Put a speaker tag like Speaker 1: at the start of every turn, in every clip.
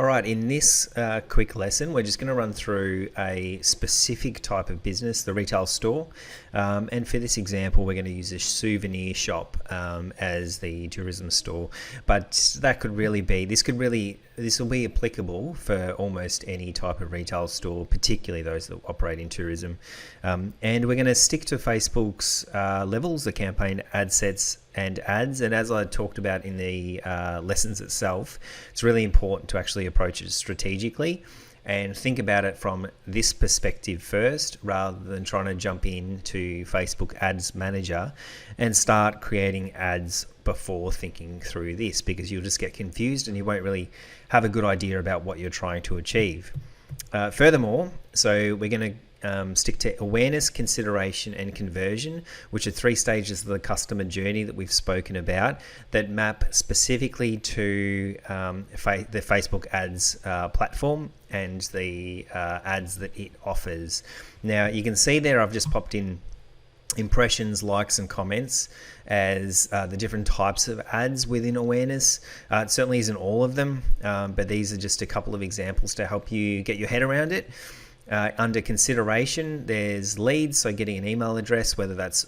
Speaker 1: All right, in this quick lesson, we're just going to run through a specific type of business, the retail store. And for this example, we're going to use a souvenir shop as the tourism store. But that could really be, this will be applicable for almost any type of retail store, particularly those that operate in tourism. And we're going to stick to Facebook's levels, the campaign, ad sets, and ads. And as I talked about in the lessons itself, it's really important to actually approach it strategically and think about it from this perspective first, rather than trying to jump into Facebook Ads Manager and start creating ads before thinking through this, because you'll just get confused and you won't really have a good idea about what you're trying to achieve. Furthermore, so we're going to stick to awareness, consideration, and conversion, which are three stages of the customer journey that we've spoken about that map specifically to the Facebook ads platform and the ads that it offers. Now, you can see there I've just popped in impressions, likes, and comments as the different types of ads within awareness. It certainly isn't all of them, but these are just a couple of examples to help you get your head around it. Under consideration, there's leads, so getting an email address, whether that's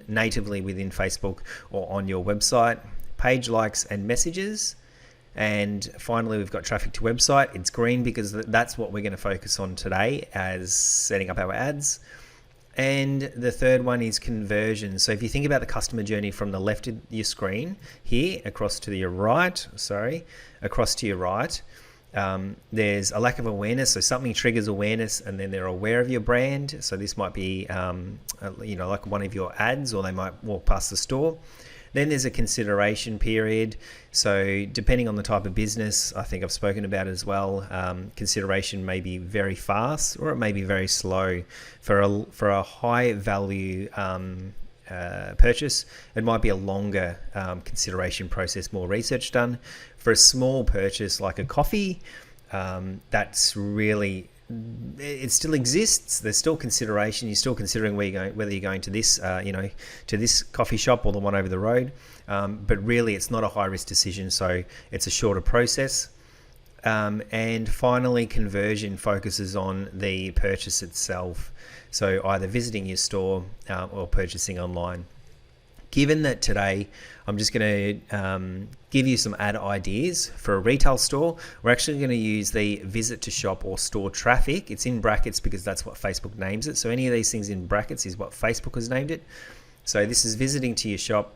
Speaker 1: natively within Facebook or on your website, page likes and messages. And finally, we've got traffic to website. It's green because that's what we're going to focus on today as setting up our ads. And the third one is conversion. So if you think about the customer journey from the left of your screen here across to your right, there's a lack of awareness. So something triggers awareness and then they're aware of your brand. So this might be, like one of your ads, or they might walk past the store. Then there's a consideration period. So depending on the type of business, I think I've spoken about it as well, consideration may be very fast or it may be very slow. For a high value purchase, it might be a longer consideration process, more research done. For a small purchase like a coffee, that's really, it still exists. There's still consideration. You're still considering whether you're going to this, to this coffee shop or the one over the road. But really, it's not a high risk decision, so it's a shorter process. And finally, conversion focuses on the purchase itself. So either visiting your store or purchasing online. Given that today I'm just going to give you some ad ideas for a retail store, we're actually going to use the visit to shop or store traffic. It's in brackets because that's what Facebook names it. So any of these things in brackets is what Facebook has named it. So this is visiting to your shop,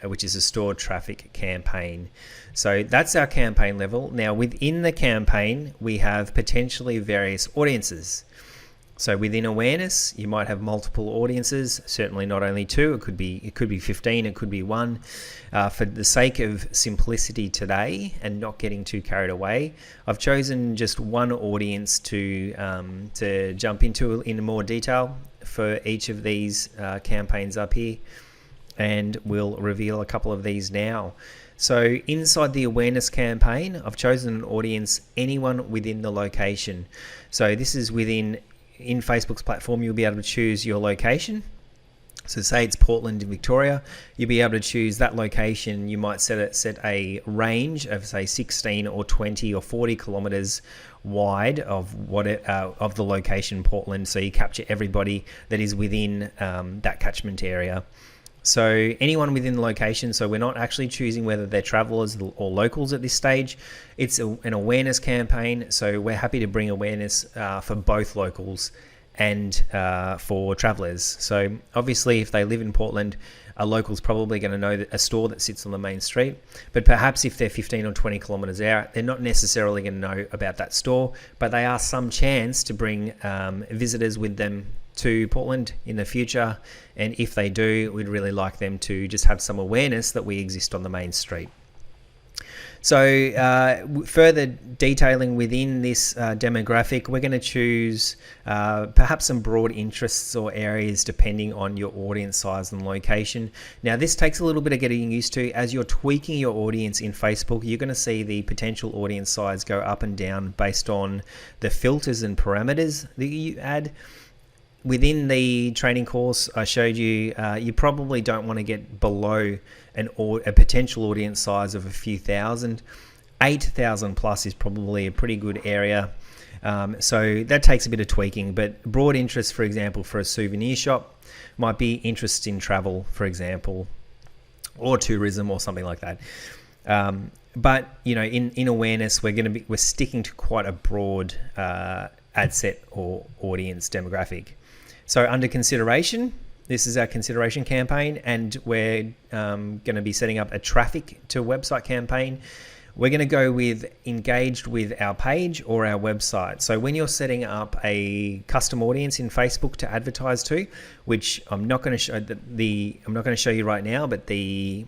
Speaker 1: which is a store traffic campaign. So that's our campaign level. Now within the campaign, we have potentially various audiences. So within awareness, you might have multiple audiences, certainly not only two, it could be 15, it could be one. For the sake of simplicity today and not getting too carried away, I've chosen just one audience to jump into in more detail for each of these campaigns up here. And we'll reveal a couple of these now. So inside the awareness campaign, I've chosen an audience, anyone within the location. So this is in Facebook's platform, you'll be able to choose your location. So say it's Portland in Victoria, you'll be able to choose that location. You might set a range of say 16 or 20 or 40 kilometers wide of the location Portland, so you capture everybody that is within that catchment area. So anyone within the location, so we're not actually choosing whether they're travelers or locals at this stage. It's an awareness campaign, so we're happy to bring awareness for both locals and for travelers. So obviously if they live in Portland, a local's probably going to know a store that sits on the main street, but perhaps if they're 15 or 20 kilometers out, they're not necessarily going to know about that store, but they are some chance to bring visitors with them to Portland in the future, and if they do, we'd really like them to just have some awareness that we exist on the main street. So further detailing within this demographic, we're going to choose perhaps some broad interests or areas depending on your audience size and location. Now this takes a little bit of getting used to. As you're tweaking your audience in Facebook, you're going to see the potential audience size go up and down based on the filters and parameters that you add. Within the training course I showed you, you probably don't want to get below a potential audience size of a few thousand. 8,000 plus is probably a pretty good area. So that takes a bit of tweaking, but broad interest, for example, for a souvenir shop might be interest in travel, for example, or tourism or something like that. But in awareness, we're sticking to quite a broad ad set or audience demographic. So under consideration, this is our consideration campaign, and we're going to be setting up a traffic to website campaign. We're going to go with engaged with our page or our website. So when you're setting up a custom audience in Facebook to advertise to, which I'm not going to show you right now, but the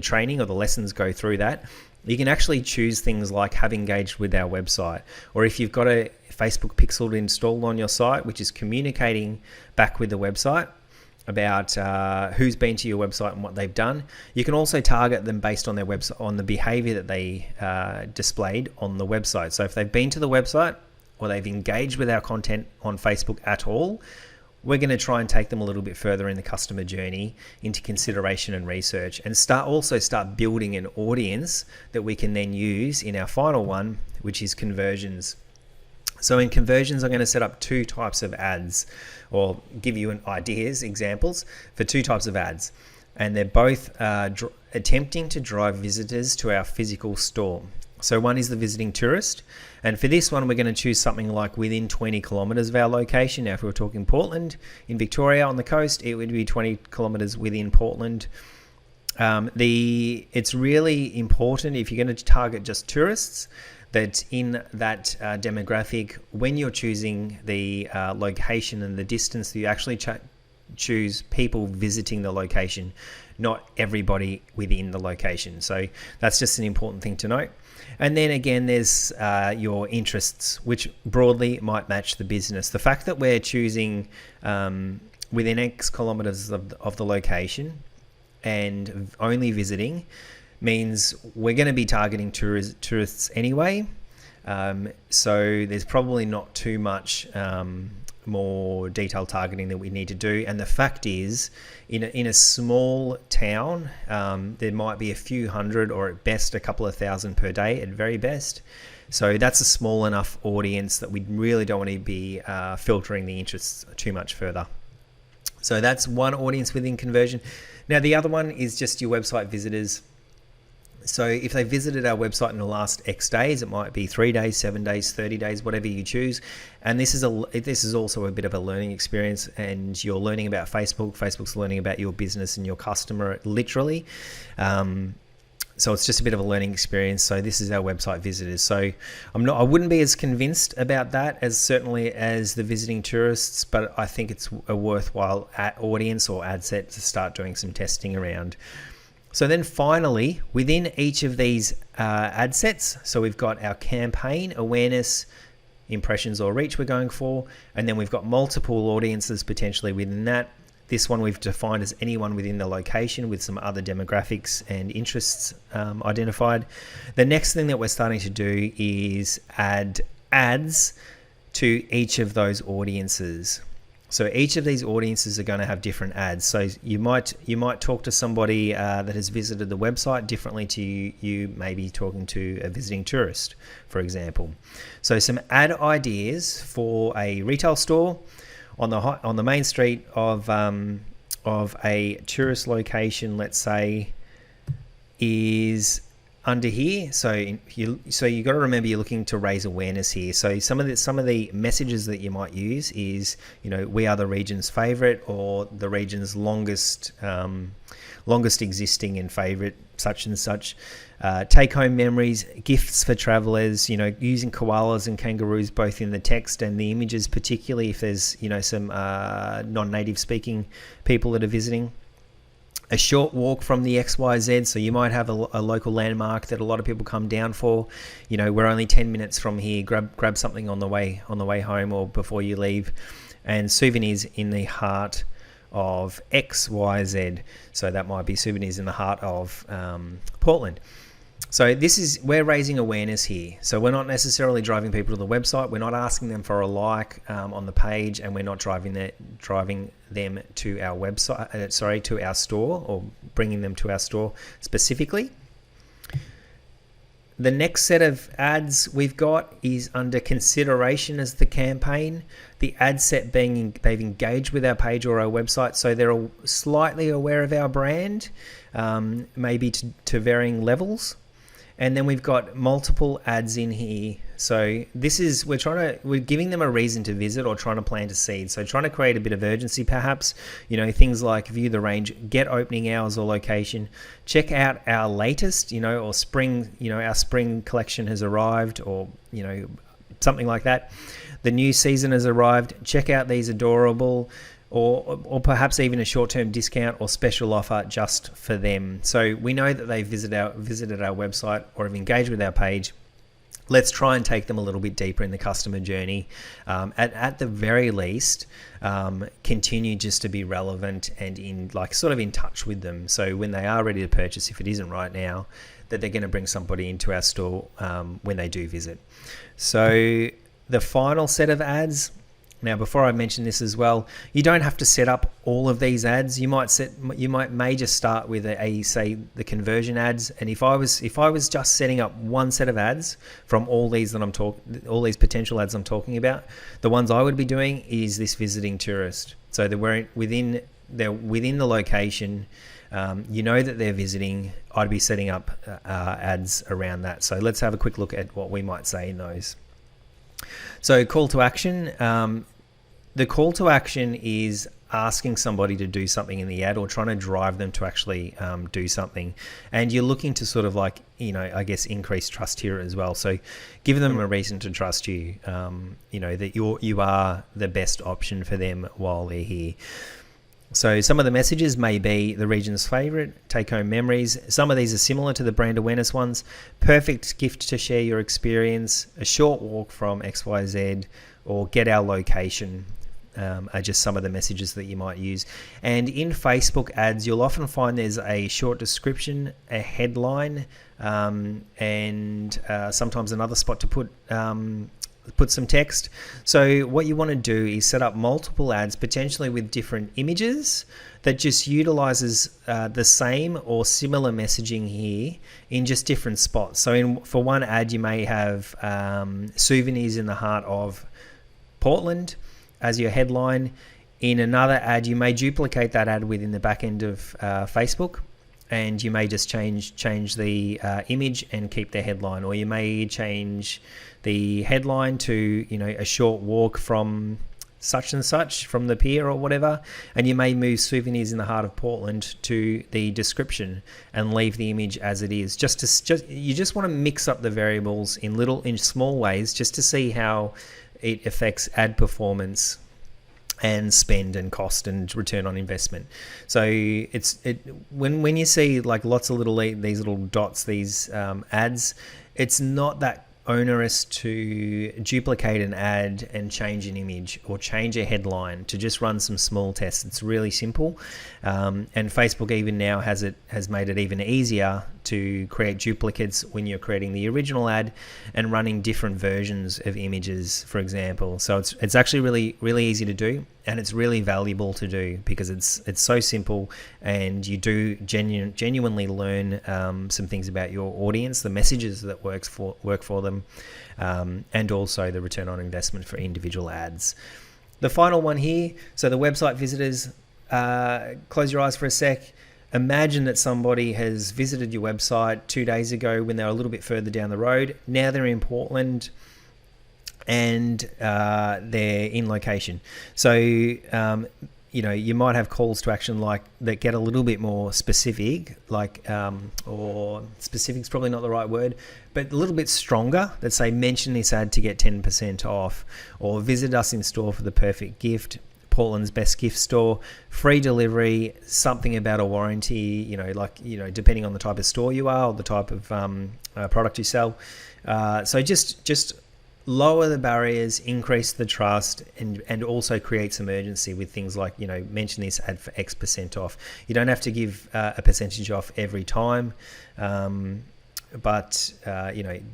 Speaker 1: training or the lessons go through that. You can actually choose things like have engaged with our website, or if you've got a Facebook pixel installed on your site, which is communicating back with the website about who's been to your website and what they've done. You can also target them based on their website, on the behavior that they displayed on the website. So if they've been to the website or they've engaged with our content on Facebook at all, we're going to try and take them a little bit further in the customer journey into consideration and research, and start building an audience that we can then use in our final one, which is conversions. So in conversions, I'm going to set up two types of ads, or give you examples for two types of ads. And they're both attempting to drive visitors to our physical store. So one is the visiting tourist. And for this one, we're going to choose something like within 20 kilometers of our location. Now, if we were talking Portland in Victoria on the coast, it would be 20 kilometers within Portland. It's really important, if you're going to target just tourists, that in that demographic, when you're choosing the location and the distance, that you actually choose people visiting the location, not everybody within the location. So that's just an important thing to note. And then again, there's your interests, which broadly might match the business. The fact that we're choosing within X kilometers of the location and only visiting means we're going to be targeting tourists anyway. So there's probably not too much more detailed targeting that we need to do. And the fact is, in a small town, there might be a few hundred, or at best a couple of thousand per day at very best. So that's a small enough audience that we really don't want to be filtering the interests too much further. So that's one audience within conversion. Now the other one is just your website visitors. So if they visited our website in the last X days, it might be 3 days, 7 days, 30 days, whatever you choose. And this is also a bit of a learning experience, and you're learning about Facebook. Facebook's learning about your business and your customer, literally. So it's just a bit of a learning experience. So this is our website visitors. So I wouldn't be as convinced about that as certainly as the visiting tourists, but I think it's a worthwhile audience or ad set to start doing some testing around. So then finally, within each of these ad sets, so we've got our campaign, awareness, impressions or reach we're going for, and then we've got multiple audiences potentially within that. This one we've defined as anyone within the location with some other demographics and interests identified. The next thing that we're starting to do is add ads to each of those audiences. So each of these audiences are going to have different ads. So you might talk to somebody that has visited the website differently to you maybe talking to a visiting tourist, for example. So some ad ideas for a retail store on the main street of a tourist location, let's say, is under here. So you got to remember you're looking to raise awareness here. So some of the messages that you might use is, we are the region's favorite, or the region's longest existing and favorite such and such. Take home memories, gifts for travelers, using koalas and kangaroos both in the text and the images, particularly if there's some non-native speaking people that are visiting. A short walk from the XYZ, so you might have a local landmark that a lot of people come down for. We're only 10 minutes from here. Grab something on the way home or before you leave. And souvenirs in the heart of XYZ. So that might be souvenirs in the heart of Portland. So we're raising awareness here. So we're not necessarily driving people to the website. We're not asking them for a like on the page, and we're not driving them to our website, to our store, or bringing them to our store specifically. The next set of ads we've got is under consideration as the campaign. The ad set being they've engaged with our page or our website, so they're slightly aware of our brand, maybe to varying levels. And then we've got multiple ads in here. So this is, we're giving them a reason to visit or trying to plant a seed. So trying to create a bit of urgency perhaps, things like view the range, get opening hours or location, check out our latest, or spring, our spring collection has arrived, or, something like that. The new season has arrived, check out these adorable, or perhaps even a short-term discount or special offer just for them. So we know that they've visited our website or have engaged with our page. Let's try and take them a little bit deeper in the customer journey. At the very least, continue just to be relevant and in touch with them. So when they are ready to purchase, if it isn't right now, that they're going to bring somebody into our store when they do visit. So the final set of ads. Now, before I mention this as well, you don't have to set up all of these ads. You may just start with say the conversion ads. And if I was just setting up one set of ads from all these potential ads I'm talking about, the ones I would be doing is this visiting tourist. So they're within the location. That they're visiting. I'd be setting up ads around that. So let's have a quick look at what we might say in those. So call to action. The call to action is asking somebody to do something in the ad or trying to drive them to actually do something. And you're looking to increase trust here as well. So give them a reason to trust you, that you are the best option for them while they're here. So some of the messages may be the region's favorite, take-home memories. Some of these are similar to the brand awareness ones. Perfect gift to share your experience, a short walk from XYZ, or get our location are just some of the messages that you might use. And in Facebook ads, you'll often find there's a short description, a headline, and sometimes another spot to put some text. So what you want to do is set up multiple ads, potentially with different images, that just utilizes the same or similar messaging here in just different spots. So for one ad, you may have souvenirs in the heart of Portland as your headline. In another ad, you may duplicate that ad within the back end of Facebook, and you may just change the image and keep the headline, or you may change the headline to a short walk from such and such from the pier or whatever, and you may move souvenirs in the heart of Portland to the description and leave the image as it is. You just want to mix up the variables in small ways, just to see how it affects ad performance and spend and cost and return on investment. So when you see lots of these little dots, these ads, it's not that onerous to duplicate an ad and change an image or change a headline, to just run some small tests. It's really simple, and Facebook even now has made it even easier to create duplicates when you're creating the original ad and running different versions of images, for example. So it's actually really, really easy to do, and it's really valuable to do because it's so simple, and you do genuinely learn some things about your audience, the messages that work for them, and also the return on investment for individual ads. The final one here, so the website visitors, close your eyes for a sec. Imagine that somebody has visited your website 2 days ago when they were a little bit further down the road. Now they're in Portland and they're in location. So, you might have calls to action that get a little bit more specific, or specific is probably not the right word, but a little bit stronger, that say mention this ad to get 10% off, or visit us in store for the perfect gift, Portland's best gift store, free delivery, something about a warranty, depending on the type of store you are or the type of product you sell. So just lower the barriers, increase the trust, and also create some urgency with things like, mention this ad for X% off. You don't have to give a percentage off every time. but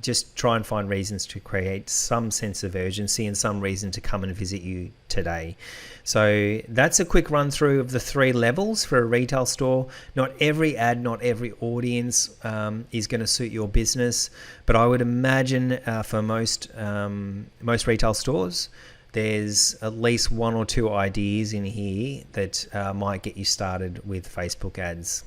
Speaker 1: just try and find reasons to create some sense of urgency and some reason to come and visit you today. So that's a quick run through of the 3 levels for a retail store. Not every ad, not every audience is going to suit your business, but I would imagine for most retail stores, there's at least 1 or 2 ideas in here that might get you started with Facebook ads.